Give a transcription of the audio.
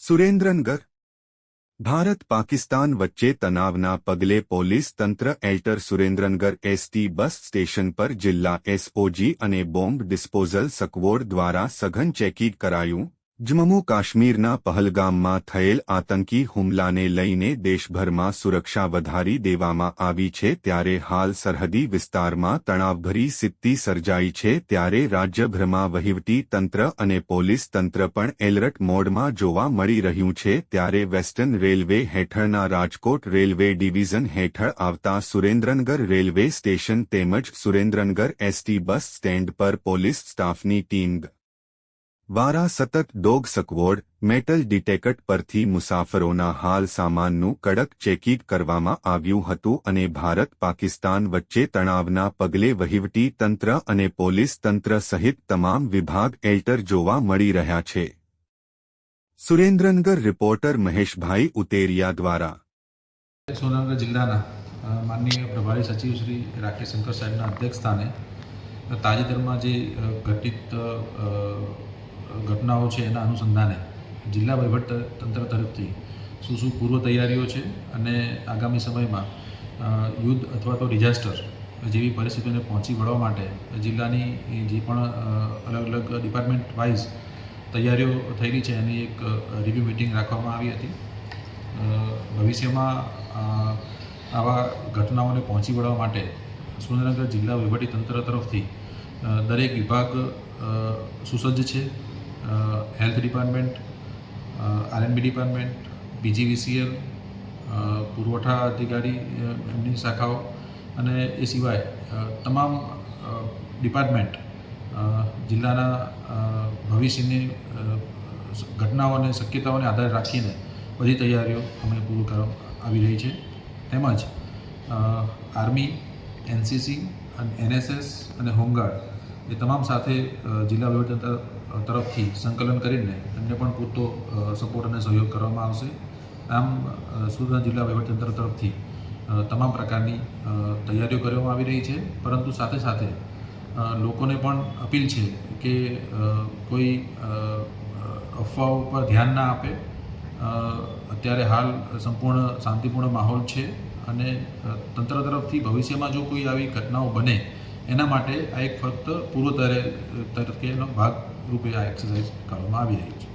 સુરેન્દ્રનગર ભારત પાકિસ્તાન વચ્ચે તનાવના પગલે પોલીસ તંત્ર એલ્ટર સુરેન્દ્રનગર એસટી બસ સ્ટેશન પર જિલ્લા એસઓજી અને બોમ્બ ડિસ્પોઝલ સકવોડ દ્વારા સઘન ચેકિંગ કરાયું। જમ્મુ કાશ્મીરના પહલગામમાં થયેલ આતંકી હુમલાને લઈને દેશભરમાં સુરક્ષા વધારી દેવામાં આવી છે, ત્યારે હાલ સરહદી વિસ્તારમાં તણાવભરી સ્થિતિ સર્જાઈ છે, ત્યારે રાજ્યભરમાં વહીવટી તંત્ર અને પોલીસ તંત્ર પણ એલર્ટ મોડમાં જોવા મળી રહ્યું છે। ત્યારે વેસ્ટર્ન રેલવે હેઠળના રાજકોટ રેલવે ડિવિઝન હેઠળ આવતા સુરેન્દ્રનગર રેલવે સ્ટેશન તેમજ સુરેન્દ્રનગર એસટી બસ સ્ટેન્ડ પર પોલીસ સ્ટાફની ટીમ દ્વારા સતત ડોગ સકવોડ મેટલ ડિટેક્ટર પરથી મુસાફરોના હાલ સામાનનું કડક ચેકિંગ કરવામાં આવ્યું હતું અને ભારત પાકિસ્તાન વચ્ચે તણાવના પગલે વહીવટી તંત્ર અને પોલીસ તંત્ર સહિત તમામ વિભાગ એલ્ટર જોવા મળી રહ્યા છે। સુરેન્દ્રનગર રિપોર્ટર મહેશભાઈ ઉતેરિયા દ્વારા સુરેન્દ્રનગર જિલ્લાના માનનીય પ્રભારી સચિવ શ્રી રાકેશ શંકર સાહેબના અધ્યક્ષસ્થાને તાજેતરમાં જે ઘટિત ઘટનાઓ છે એના અનુસંધાને જિલ્લા વહીવટતંત્ર તરફથી શું પૂર્વ તૈયારીઓ છે અને આગામી સમયમાં યુદ્ધ અથવા તો ડિઝાસ્ટર જેવી પરિસ્થિતિઓને પહોંચી વળવા માટે જિલ્લાની જે પણ અલગ અલગ ડિપાર્ટમેન્ટ વાઇઝ તૈયારીઓ થયેલી છે એની એક રિવ્યૂ મિટિંગ રાખવામાં આવી હતી। ભવિષ્યમાં આવા ઘટનાઓને પહોંચી વળવા માટે સુરેન્દ્રનગર જિલ્લા વહીવટીતંત્ર તરફથી દરેક વિભાગ સુસજ્જ છે। હેલ્થ ડિપાર્ટમેન્ટ, આરએનબી ડિપાર્ટમેન્ટ, બીજીવીસીએલ, પુરવઠા અધિકારી એમની શાખાઓ અને એ સિવાય તમામ ડિપાર્ટમેન્ટ જિલ્લાના ભવિષ્યની ઘટનાઓ અને શક્યતાઓને આધારે રાખીને બધી તૈયારીઓ અમે પૂરું કરવા આવી રહી છે। તેમજ આર્મી, એનસીસી, એનએસએસ અને હોમગાર્ડ એ તમામ સાથે જિલ્લા વહીવટતંત્ર તરફથી સંકલન કરીને એમને પણ પૂરતો સપોર્ટ અને સહયોગ કરવામાં આવશે। આમ સુરત જિલ્લા વહીવટતંત્ર તરફથી તમામ પ્રકારની તૈયારીઓ કરવામાં આવી રહી છે, પરંતુ સાથે સાથે લોકોને પણ અપીલ છે કે કોઈ અફવાઓ પર ધ્યાન ના આપે। અત્યારે હાલ સંપૂર્ણ શાંતિપૂર્ણ માહોલ છે અને તંત્ર તરફથી ભવિષ્યમાં જો કોઈ આવી ઘટનાઓ બને એના માટે આ એક ફક્ત પૂર્વ તૈયારી તરીકેનો ભાગ રૂપે આ એક્સરસાઇઝ કરવામાં આવી રહી છે।